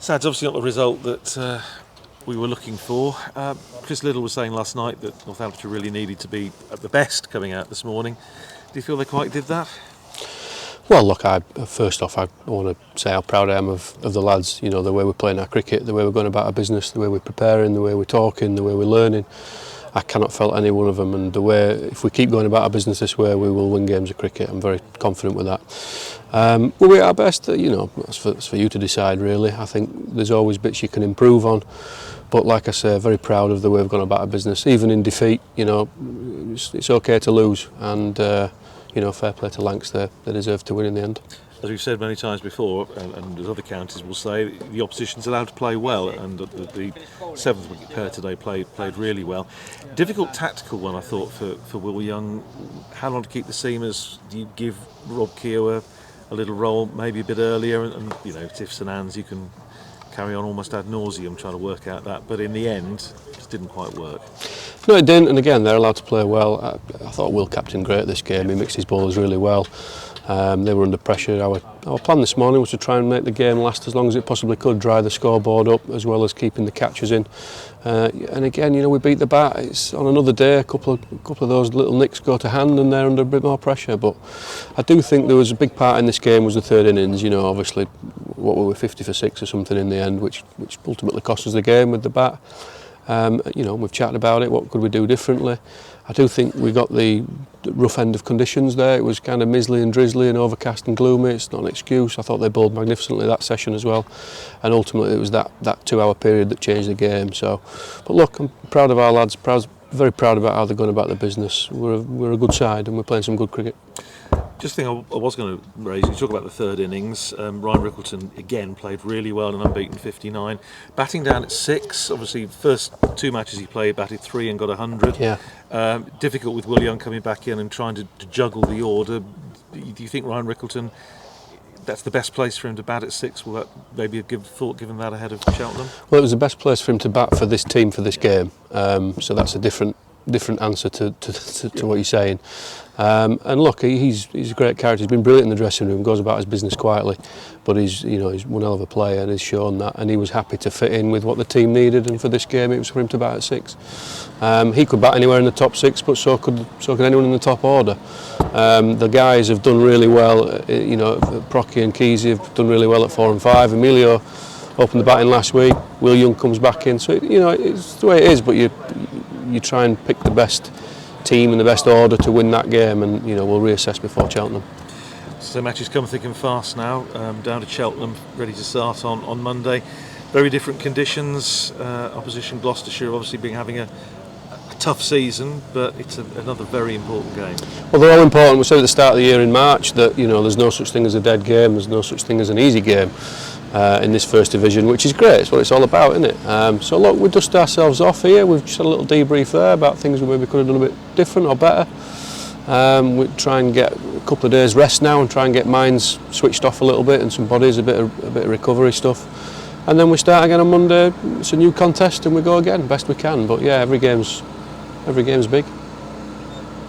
Sad's obviously not the result that we were looking for. Chris Liddell was saying last night that Northamptonshire really needed to be at the best coming out this morning. Do you feel they quite did that? Well, look, first off, I want to say how proud I am of the lads. You know, the way we're playing our cricket, the way we're going about our business, the way we're preparing, the way we're talking, the way we're learning. I cannot fault any one of them, and the way, if we keep going about our business this way, we will win games of cricket. I'm very confident with that. Were we at our best? You know, that's for you to decide, really. I think there's always bits you can improve on, but like I say, very proud of the way we've gone about our business. Even in defeat, you know, it's okay to lose, and you know, fair play to Lancs. They deserve to win in the end. As we've said many times before, and as other counties will say, the opposition's allowed to play well, and the seventh wicket pair today played really well. Difficult tactical one, I thought, for Will Young. How long to keep the seamers? Do you give Rob Keogh a little role, maybe a bit earlier, and you know, ifs and ands, you can carry on almost ad nauseum trying to work out that, but in the end, it just didn't quite work. No, it didn't, and again, they're allowed to play well. I thought Will captained great this game. He mixed his bowlers really well. They were under pressure. Our plan this morning was to try and make the game last as long as it possibly could, dry the scoreboard up as well as keeping the catches in. And again, you know, we beat the bat. It's on another day, a couple of those little nicks go to hand and they're under a bit more pressure. But I do think there was a big part in this game was the third innings. You know, obviously, what we were 50 for 6 or something in the end, which ultimately cost us the game with the bat. You know, we've chatted about it. What could we do differently? I do think we got the rough end of conditions there. It was kind of mizzly and drizzly and overcast and gloomy. It's not an excuse. I thought they bowled magnificently that session as well, and ultimately it was that 2-hour period that changed the game. So, but look, I'm proud of our lads. Very proud about how they're going about the business. We're a good side and we're playing some good cricket. Just the thing I was going to raise, you talk about the third innings. Ryan Rickleton again played really well, an unbeaten 59. Batting down at 6, obviously first 2 matches he played, batted 3 and got 100. Yeah. Difficult with Will Young coming back in and trying to juggle the order. Do you think Ryan Rickleton, that's the best place for him to bat at 6? Will that maybe have given that ahead of Cheltenham? Well, it was the best place for him to bat for this team for this game. So that's a different answer to what you're saying. And look, he's a great character. He's been brilliant in the dressing room. Goes about his business quietly, but he's one hell of a player and he's shown that. And he was happy to fit in with what the team needed. And for this game, it was for him to bat at 6. He could bat anywhere in the top 6, but so could anyone in the top order. The guys have done really well. You know, Procky and Keezy have done really well at 4 and 5. Emilio opened the batting last week. Will Young comes back in. So you know, it's the way it is. But you try and pick the best team and the best order to win that game, and you know, we'll reassess before Cheltenham. So matches come thick and fast now, down to Cheltenham, ready to start on Monday. Very different conditions. Opposition Gloucestershire obviously having a tough season, but it's another very important game. Well, they're all important. We said at the start of the year in March that, you know, there's no such thing as a dead game, there's no such thing as an easy game in this first division, which is great. It's what it's all about, isn't it? So look, we dust ourselves off here. We've just had a little debrief there about things we maybe could have done a bit different or better. We try and get a couple of days rest now and try and get minds switched off a little bit and some bodies, a bit of recovery stuff. And then we start again on Monday. It's a new contest and we go again best we can. But yeah, every game's big.